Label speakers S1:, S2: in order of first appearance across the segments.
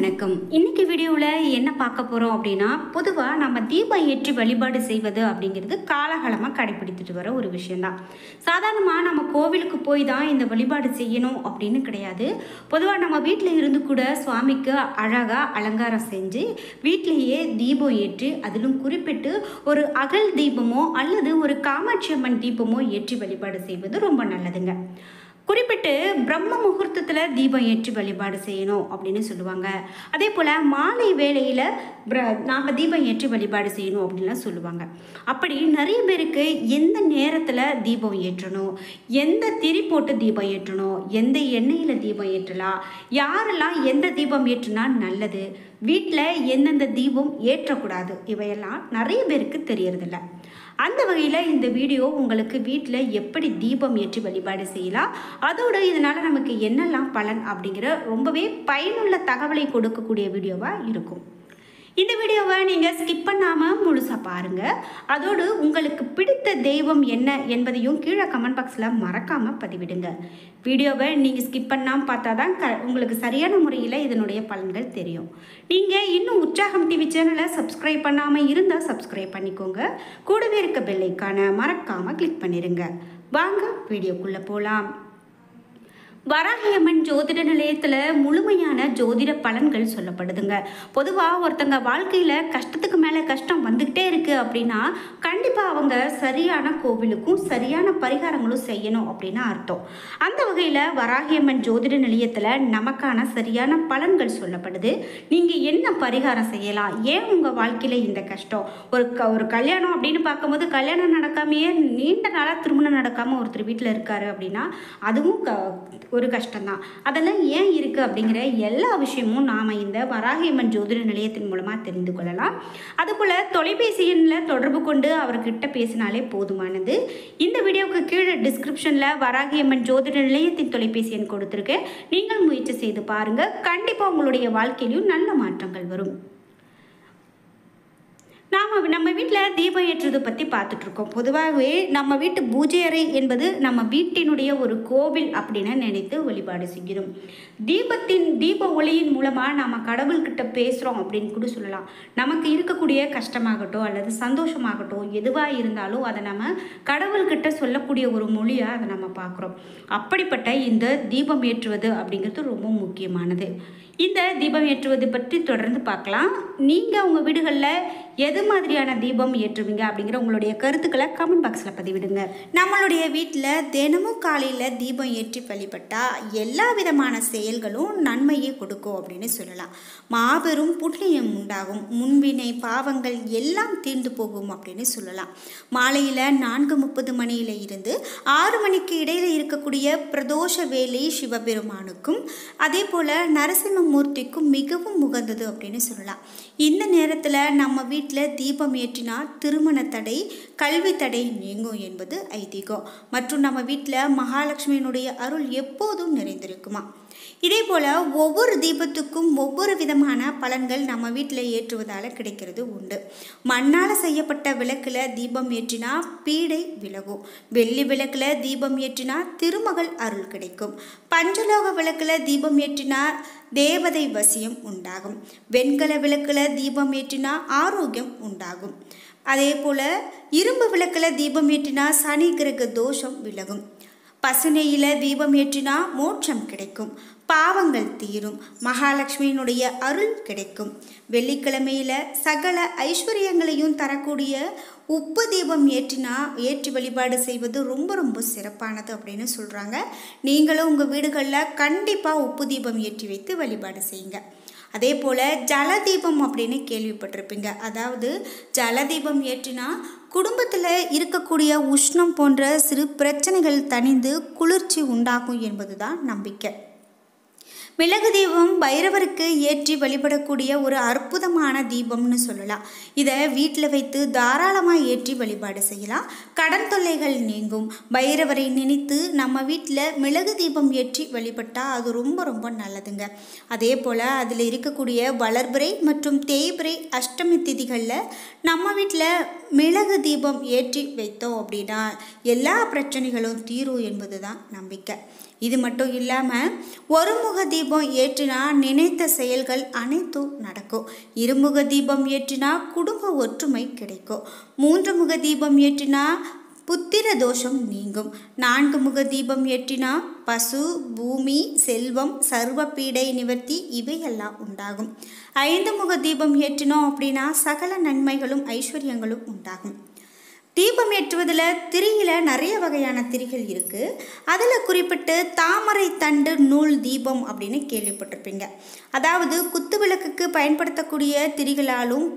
S1: வணக்கம். இன்னைக்கு வீடியோவில் என்ன பார்க்க போகிறோம் அப்படின்னா, பொதுவாக நம்ம தீபம் ஏற்றி வழிபாடு செய்வது அப்படிங்கிறது காலகாலமாக கடைபிடித்துட்டு வர ஒரு விஷயந்தான். சாதாரணமாக நம்ம கோவிலுக்கு போய் தான் இந்த வழிபாடு செய்யணும் அப்படின்னு கிடையாது. பொதுவாக நம்ம வீட்டில் இருந்து கூட சுவாமிக்கு அழகாக அலங்காரம் செஞ்சு வீட்டிலேயே தீபம் ஏற்றி, அதிலும் குறிப்பிட்டு ஒரு அகல் தீபமோ அல்லது ஒரு காமாட்சி அம்மன் தீபமோ ஏற்றி வழிபாடு செய்வது ரொம்ப நல்லதுங்க. குறிப்பிட்டு பிரம்ம முகூர்த்தத்தில் தீபம் ஏற்றி வழிபாடு செய்யணும் அப்படின்னு சொல்லுவாங்க. அதே போல் மாலை வேளையில் நாம் தீபம் ஏற்றி வழிபாடு செய்யணும் அப்படின்லாம் சொல்லுவாங்க. அப்படி நிறைய பேருக்கு எந்த நேரத்தில் தீபம் ஏற்றணும், எந்த திரி போட்டு தீபம் ஏற்றணும், எந்த எண்ணெயில் தீபம் ஏற்றலாம், யாரெல்லாம் எந்த தீபம் ஏற்றினா நல்லது, வீட்டில் எந்தெந்த தீபம் ஏற்றக்கூடாது, இவையெல்லாம் நிறைய பேருக்கு தெரியறதில்ல. அந்த வகையில் இந்த வீடியோ உங்களுக்கு வீட்டில் எப்படி தீபம் ஏற்றி வழிபாடு செய்யலாம், அதோடு இதனால் நமக்கு என்னெல்லாம் பலன் அப்படிங்கிற ரொம்பவே பயனுள்ள தகவலை கொடுக்கக்கூடிய வீடியோவாக இருக்கும். இந்த வீடியோவை நீங்கள் ஸ்கிப் பண்ணாமல் முழுசாக பாருங்கள். அதோடு உங்களுக்கு பிடித்த தெய்வம் என்ன என்பதையும் கீழே கமெண்ட் பாக்ஸில் மறக்காமல் பதிவிடுங்க. வீடியோவை நீங்கள் ஸ்கிப் பண்ணாமல் பார்த்தா தான் உங்களுக்கு சரியான முறையில் இதனுடைய பலன்கள் தெரியும். நீங்கள் இன்னும் உற்சாகம் டிவி சேனலை சப்ஸ்கிரைப் பண்ணாமல் இருந்தால் சப்ஸ்கிரைப் பண்ணிக்கோங்க. கூடவே இருக்க பெல் ஐகானை மறக்காமல் கிளிக் பண்ணிடுங்க. வாங்க வீடியோக்குள்ளே போகலாம். வராகியம்மன் ஜோதிட நிலையத்தில் முழுமையான ஜோதிட பலன்கள் சொல்லப்படுதுங்க. பொதுவாக ஒருத்தங்க வாழ்க்கையில் கஷ்டத்துக்கு மேலே கஷ்டம் வந்துக்கிட்டே இருக்குது அப்படின்னா கண்டிப்பாக அவங்க சரியான கோவிலுக்கும் சரியான பரிகாரங்களும் செய்யணும் அப்படின்னு அர்த்தம். அந்த வகையில் வராகியம்மன் ஜோதிட நிலையத்தில் நமக்கான சரியான பலன்கள் சொல்லப்படுது. நீங்கள் என்ன பரிகாரம் செய்யலாம், ஏன் உங்கள் வாழ்க்கையில் இந்த கஷ்டம், ஒரு கல்யாணம் அப்படின்னு பார்க்கும்போது கல்யாணம் நடக்காமையே நீண்ட நாளாக திருமணம் நடக்காமல் ஒருத்தர் வீட்டில் இருக்காரு அப்படின்னா அதுவும் ஒரு கஷ்டம்தான். அதெல்லாம் ஏன் இருக்குது அப்படிங்கிற எல்லா விஷயமும் நாம் இந்த வராகியம்மன் ஜோதிட நிலையத்தின் மூலமாக தெரிந்து கொள்ளலாம். அதுபோல் தொலைபேசி எண்ணில் தொடர்பு கொண்டு அவர்கிட்ட பேசினாலே போதுமானது. இந்த வீடியோவுக்கு கீழே டிஸ்கிரிப்ஷனில் வராகியம்மன் ஜோதிட நிலையத்தின் தொலைபேசி எண் கொடுத்துருக்கேன். நீங்கள் முயற்சி செய்து பாருங்கள். கண்டிப்பாக உங்களுடைய வாழ்க்கையிலையும் நல்ல மாற்றங்கள் வரும். நம்ம வீட்டில் தீபம் ஏற்றுறதை பற்றி பார்த்துட்ருக்கோம். பொதுவாகவே நம்ம வீட்டு பூஜை அறை என்பது நம்ம வீட்டினுடைய ஒரு கோவில் அப்படின்னு நினைத்து வழிபாடு செய்கிறோம். தீப ஒளியின் மூலமாக நம்ம கடவுள்கிட்ட பேசுகிறோம் அப்படின்னு கூட சொல்லலாம். நமக்கு இருக்கக்கூடிய கஷ்டமாகட்டும் அல்லது சந்தோஷமாகட்டும் எதுவாக இருந்தாலும் அதை நம்ம கடவுள்கிட்ட சொல்லக்கூடிய ஒரு மொழியாக அதை நம்ம பார்க்குறோம். அப்படிப்பட்ட இந்த தீபம் ஏற்றுவது அப்படிங்கிறது ரொம்ப முக்கியமானது. இந்த தீபம் ஏற்றுவது பற்றி தொடர்ந்து பார்க்கலாம். நீங்கள் உங்கள் வீடுகளில் எது மாதிரியான தீபம் ஏற்றுவீங்க அப்படிங்கிற உங்களுடைய கருத்துக்களை கமெண்ட் பாக்ஸில் பதிவிடுங்க. நம்மளுடைய வீட்டில் தினமும் காலையில் தீபம் ஏற்றி வழிபட்டால் எல்லா விதமான செயல்களும் நன்மையை கொடுக்கும் அப்படின்னு சொல்லலாம். மாபெரும் புண்ணியம் உண்டாகும், முன்வினை பாவங்கள் எல்லாம் தீர்ந்து போகும் அப்படின்னு சொல்லலாம். மாலையில் 4:30 மணியில் இருந்து 6 மணிக்கு இடையில் இருக்கக்கூடிய பிரதோஷ வேலை சிவபெருமானுக்கும் அதே போல் நரசிம்மமூர்த்திக்கும் மிகவும் உகந்தது அப்படின்னு சொல்லலாம். இந்த நேரத்தில் நம்ம வீட்டில் தீபம் ஏற்றினா திருமண தடை, கல்வி தடை நீங்கும் என்பது ஐதீகம். மற்றும் நம்ம வீட்டில் மகாலட்சுமியினுடைய அருள் எப்போதும் நிறைந்திருக்குமா. இதே போல் ஒவ்வொரு தீபத்துக்கும் ஒவ்வொரு விதமான பலன்கள் நம்ம வீட்டில் ஏற்றுவதால் கிடைக்கிறது உண்டு. மண்ணால் செய்யப்பட்ட விளக்கில் தீபம் ஏற்றினா பீடை விலகும். வெள்ளி விளக்கில் தீபம் ஏற்றினா திருமகள் அருள் கிடைக்கும். பஞ்சலோக விளக்கில் தீபம் ஏற்றினா தேவதை வசியம் உண்டாகும். வெண்கல விளக்கில் தீபம் ஏற்றினா ஆரோக்கியம் உண்டாகும். அதே போல் இரும்பு விளக்கில் தீபம் ஏற்றினா சனி கிரக தோஷம் விலகும். பசுநெய்யில் தீபம் ஏற்றினா மோட்சம் கிடைக்கும், பாவங்கள் தீரும், மகாலட்சுமியினுடைய அருள் கிடைக்கும். வெள்ளிக்கிழமையில் சகல ஐஸ்வர்யங்களையும் தரக்கூடிய உப்பு தீபம் ஏற்றி வழிபாடு செய்வது ரொம்ப ரொம்ப சிறப்பானது அப்படின்னு சொல்கிறாங்க. நீங்களும் உங்கள் வீடுகளில் கண்டிப்பாக உப்பு தீபம் ஏற்றி வைத்து வழிபாடு செய்யுங்க. அதே போல் ஜலதீபம் அப்படின்னு கேள்விப்பட்டிருப்பீங்க. அதாவது ஜலதீபம் ஏற்றினா குடும்பத்தில் இருக்கக்கூடிய உஷ்ணம் போன்ற சிறு பிரச்சனைகள் தணிந்து குளிர்ச்சி உண்டாகும் என்பது தான் நம்பிக்கை. மிளகு தீபம் பைரவருக்கு ஏற்றி வழிபடக்கூடிய ஒரு அற்புதமான தீபம்னு சொல்லலாம். இதை வீட்டில் வைத்து தாராளமாக ஏற்றி வழிபாடு செய்யலாம். கடன் தொல்லைகள் நீங்கும். பைரவரை நினைத்து நம்ம வீட்டில் மிளகு தீபம் ஏற்றி வழிபட்டால் அது ரொம்ப ரொம்ப நல்லதுங்க. அதே போல் அதில் இருக்கக்கூடிய வளர்பிறை மற்றும் தேய்பிறை அஷ்டமி திதிகளில் நம்ம வீட்டில் மிளகு தீபம் ஏற்றி வைத்தோம் அப்படின்னா எல்லா பிரச்சனைகளும் தீரும் என்பது தான் நம்பிக்கை. இது மட்டும் இல்லாமல் ஒருமுக தீபம் ஏற்றினா நினைத்த செயல்கள் அனைத்தும் நடக்கும். இருமுக தீபம் ஏற்றினா குடும்ப ஒற்றுமை கிடைக்கும். 3 முக தீபம் ஏற்றினா புத்திர தோஷம் நீங்கும். 4 முக தீபம் ஏற்றினா பசு, பூமி, செல்வம், சர்வ பீடை நிவர்த்தி இவையெல்லாம் உண்டாகும். 5 முக தீபம் ஏற்றினோம் அப்படின்னா சகல நன்மைகளும் ஐஸ்வர்யங்களும் உண்டாகும். தீபம் ஏற்றுவதில் திரியில் நிறைய வகையான திரிகள் இருக்குது. அதில் குறிப்பிட்டு தாமரை தண்டு நூல் தீபம் அப்படின்னு கேள்விப்பட்டிருப்பீங்க. அதாவது குத்து விளக்குக்கு பயன்படுத்தக்கூடிய திரிகளாலும்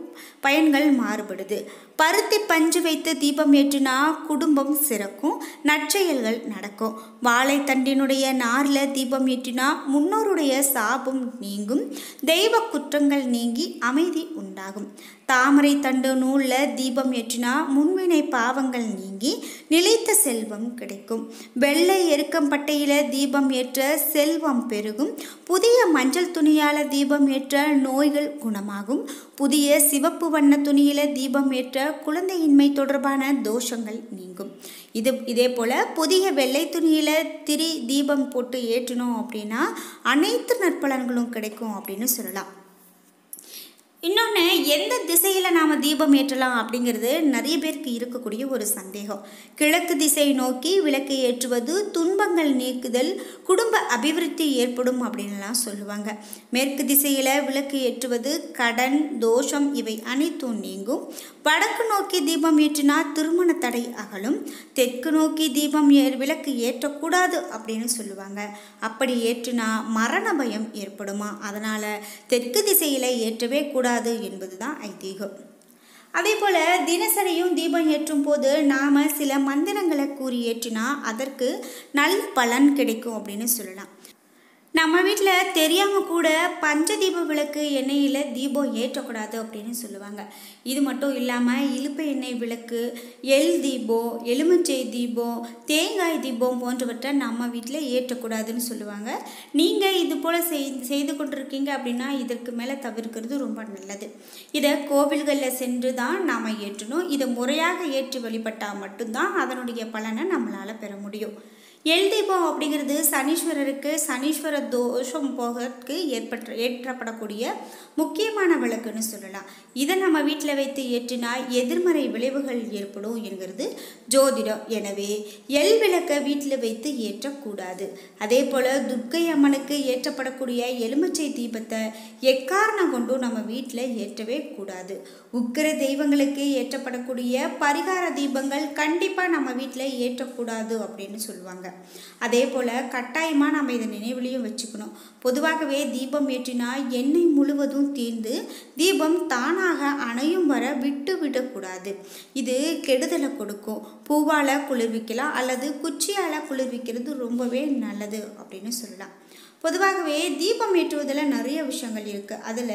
S1: பயன்கள் மாறுபடுது. பருத்தி பஞ்சு வைத்து தீபம் ஏற்றினா குடும்பம் சிறக்கும், நற்செயல்கள் நடக்கும். வாழைத்தண்டினுடைய நாரில் தீபம் ஏற்றினா முன்னோருடைய சாபம் நீங்கும், தெய்வ குற்றங்கள் நீங்கி அமைதி உண்டாகும். தாமரை தண்டு நூலில் தீபம் ஏற்றினா முன்வினை பாவங்கள் நீங்கி நிலைத்த செல்வம் கிடைக்கும். வெள்ளை எருக்கம்பட்டையில் தீபம் ஏற்ற செல்வம் பெருகும். புதிய மஞ்சள் துணியால் தீபம் ஏற்ற நோய்கள் குணமாகும். புதிய சிவப்பு வண்ண துணியில் தீபம் ஏற்ற குழந்தையின்மை தொடர்பான தோஷங்கள் நீங்கும். இதே போல் புதிய வெள்ளை துணியில் தீபம் போட்டு ஏற்றினோம் அப்படின்னா அனைத்து நற்பலன்களும் கிடைக்கும் அப்படின்னு சொல்லலாம். இன்னொன்று, எந்த திசையில் நாம் தீபம் ஏற்றலாம் அப்படிங்கிறது நிறைய பேருக்கு இருக்கக்கூடிய ஒரு சந்தேகம். கிழக்கு திசை நோக்கி விளக்கு ஏற்றுவது துன்பங்கள் நீக்குதல், குடும்ப அபிவிருத்தி ஏற்படும் அப்படின்லாம் சொல்லுவாங்க. மேற்கு திசையில் விளக்கு ஏற்றுவது கடன், தோஷம் இவை அனைத்தும் நீங்கும். வடக்கு நோக்கி தீபம் ஏற்றினா திருமண தடை அகலும். தெற்கு நோக்கி தீபம் விளக்கு ஏற்றக்கூடாது அப்படின்னு சொல்லுவாங்க. அப்படி ஏற்றினா மரண பயம் ஏற்படுமா, அதனால் தெற்கு திசையில் ஏற்றவே கூடாது என்பதுதான் ஐதீகம். அதே போல் தினசரியும் தீபம் ஏற்றும் போது நாம் சில மந்திரங்களை கூறி ஏற்றினா அதற்கு நல்ல பலன் கிடைக்கும் அப்படின்னு சொல்லலாம். நம்ம வீட்டில் தெரியாமல் கூட பஞ்சதீப விளக்கு எண்ணெயில் தீபம் ஏற்றக்கூடாது அப்படின்னு சொல்லுவாங்க. இது மட்டும் இல்லாமல் இலுப்பை எண்ணெய் விளக்கு, எள் தீபம், எலுமிச்சை தீபம், தேங்காய் தீபம் போன்றவற்றை நம்ம வீட்டில் ஏற்றக்கூடாதுன்னு சொல்லுவாங்க. நீங்கள் இது போல் செய்து கொண்டிருக்கீங்க அப்படின்னா இதற்கு மேலே தவிர்க்கிறது ரொம்ப நல்லது. இதை கோவில்களில் சென்று தான் நாம் ஏற்றணும். இதை முறையாக ஏற்றி வழிபட்டால் மட்டும்தான் அதனுடைய பலனை நம்மளால் பெற முடியும். எள் தீபம் அப்படிங்கிறது சனீஸ்வரருக்கு சனீஸ்வர தோஷம் போகிறதுக்கு ஏற்றப்படக்கூடிய முக்கியமான விளக்குன்னு சொல்லலாம். இதை நம்ம வீட்டில் வைத்து ஏற்றினா எதிர்மறை விளைவுகள் ஏற்படும் என்கிறது ஜோதிடம். எனவே எள் விளக்கை வீட்டில் வைத்து ஏற்றக்கூடாது. அதே போல் துர்க்கை அம்மனுக்கு ஏற்றப்படக்கூடிய எலுமிச்சை தீபத்தை எக்காரணம் கொண்டும் நம்ம வீட்டில் ஏற்றவே கூடாது. உக்கிர தெய்வங்களுக்கு ஏற்றப்படக்கூடிய பரிகார தீபங்கள் கண்டிப்பாக நம்ம வீட்டில் ஏற்றக்கூடாது அப்படின்னு சொல்லுவாங்க. அதே போல் கட்டாயமாக நம்ம இதை நினைவுலையும் வச்சுக்கணும். பொதுவாகவே தீபம் ஏற்றினா எண்ணெய் முழுவதும் தீர்ந்து தீபம் தானாக அணையும் வர விட்டு விடக்கூடாது. இது கெடுதலை கொடுக்கும். பூவால் குளிர்விக்கலாம் அல்லது குச்சியால் குளிர்விக்கிறது ரொம்பவே நல்லது அப்படின்னு சொல்லலாம். பொதுவாகவே தீபம் ஏற்றுவதில் நிறைய விஷயங்கள் இருக்குது. அதில்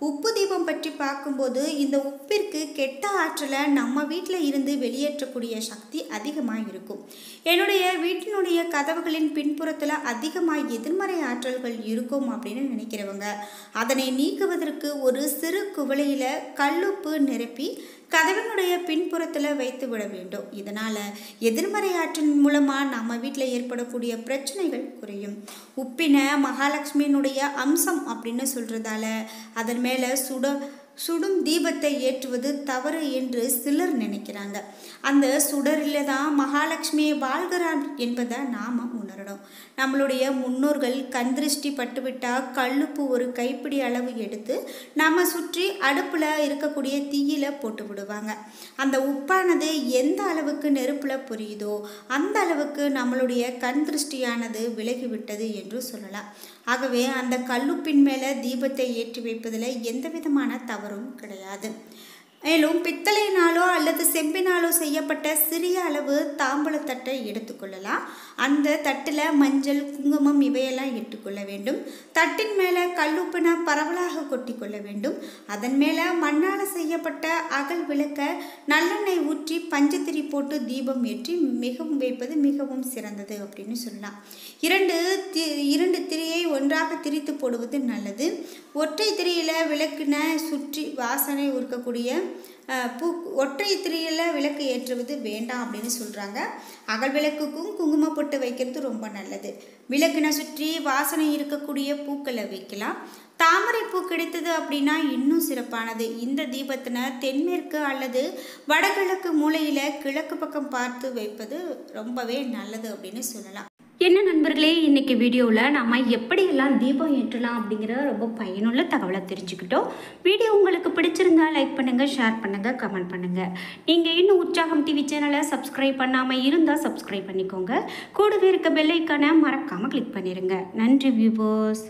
S1: உப்பு தீபம் பற்றி பார்க்கும்போது இந்த உப்பிற்கு கெட்ட ஆற்றலை நம்ம வீட்டில் இருந்து வெளியேற்றக்கூடிய சக்தி அதிகமாக இருக்கும். என்னுடைய வீட்டினுடைய கதவுகளின் பின்புறத்தில் அதிகமாக எதிர்மறை ஆற்றல்கள் இருக்கும் அப்படின்னு நினைக்கிறவங்க அதனை நீக்குவதற்கு ஒரு சிறு குவளையில் கல்லுப்பு நிரப்பி கதவினுடைய பின்புறத்தில் வைத்து விட வேண்டும். இதனால் எதிர்மறை ஆற்றின் மூலமாக நம்ம வீட்டில் ஏற்படக்கூடிய பிரச்சனைகள் குறையும். உப்பினை மகாலட்சுமியினுடைய அம்சம் அப்படின்னு சொல்கிறதால அதன் மேலே சுடும் தீபத்தை ஏற்றுவது தவறு என்று சிலர் நினைக்கிறாங்க. அந்த சுடரில் தான் மகாலட்சுமியை வாழ்கிறார் என்பதை நாம் உணரணும். நம்மளுடைய முன்னோர்கள் கண் திருஷ்டி பட்டுவிட்டால் கல்லுப்பு ஒரு கைப்பிடி அளவு எடுத்து நம்ம சுற்றி அடுப்பில் இருக்கக்கூடிய தீயில போட்டு விடுவாங்க. அந்த உப்பானது எந்த அளவுக்கு நெருப்பில் பொரியுதோ அந்த அளவுக்கு நம்மளுடைய கண் திருஷ்டியானது விலகிவிட்டது என்று சொல்லலாம். ஆகவே அந்த கல்லுப்பின் மேலே தீபத்தை ஏற்றி வைப்பதில் எந்த விதமான தவறும் கிடையாது. மேலும் பித்தளையினாலோ அல்லது செம்பினாலோ செய்யப்பட்ட சிறிய அளவு தாம்பூலத்தட்டை எடுத்துக்கொள்ளலாம். அந்த தட்டில் மஞ்சள், குங்குமம் இவையெல்லாம் இட்டுக்கொள்ள வேண்டும். தட்டின் மேலே கல்லுப்பினை பரவலாக கொட்டி கொள்ள வேண்டும். அதன் மேலே மண்ணால் செய்யப்பட்ட அகல் விளக்க நல்லெண்ணெய் ஊற்றி பஞ்சத்திரி போட்டு தீபம் ஏற்றி வைப்பது மிகவும் சிறந்தது அப்படின்னு சொல்லலாம். இரண்டு திரியை ஒன்றாக திரித்து போடுவது நல்லது. ஒற்றை திரியில் விளக்கின சுற்றி வாசனை இருக்கக்கூடிய பூ ஒற்றை திரியில் விளக்கு ஏற்றுவது வேண்டாம் அப்படின்னு சொல்கிறாங்க. அகல் விளக்குக்கும் குங்கும பொட்டு வைக்கிறது ரொம்ப நல்லது. விளக்குனை சுற்றி வாசனை இருக்கக்கூடிய பூக்களை வைக்கலாம். தாமரை பூ கிடைத்தது அப்படின்னா இன்னும் சிறப்பானது. இந்த தீபத்தினை தென்மேற்கு அல்லது வடகிழக்கு மூலையில் கிழக்கு பக்கம் பார்த்து வைப்பது ரொம்பவே நல்லது அப்படின்னு சொல்லலாம். என்ன நண்பர்களே, இன்றைக்கி வீடியோவில் நாம் எப்படியெல்லாம் தீபம் ஏற்றலாம் அப்படிங்கிற ரொம்ப பயனுள்ள தகவலை தெரிஞ்சுக்கிட்டோம். வீடியோ உங்களுக்கு பிடிச்சிருந்தா லைக் பண்ணுங்கள், ஷேர் பண்ணுங்கள், கமெண்ட் பண்ணுங்கள். நீங்கள் இன்னும் உற்சாகம் டிவி சேனலை சப்ஸ்கிரைப் பண்ணாமல் இருந்தால் சப்ஸ்கிரைப் பண்ணிக்கோங்க. கூடவே இருக்க பெல் ஐக்கானை மறக்காமல் கிளிக் பண்ணிடுங்க. நன்றி வியூவர்ஸ்.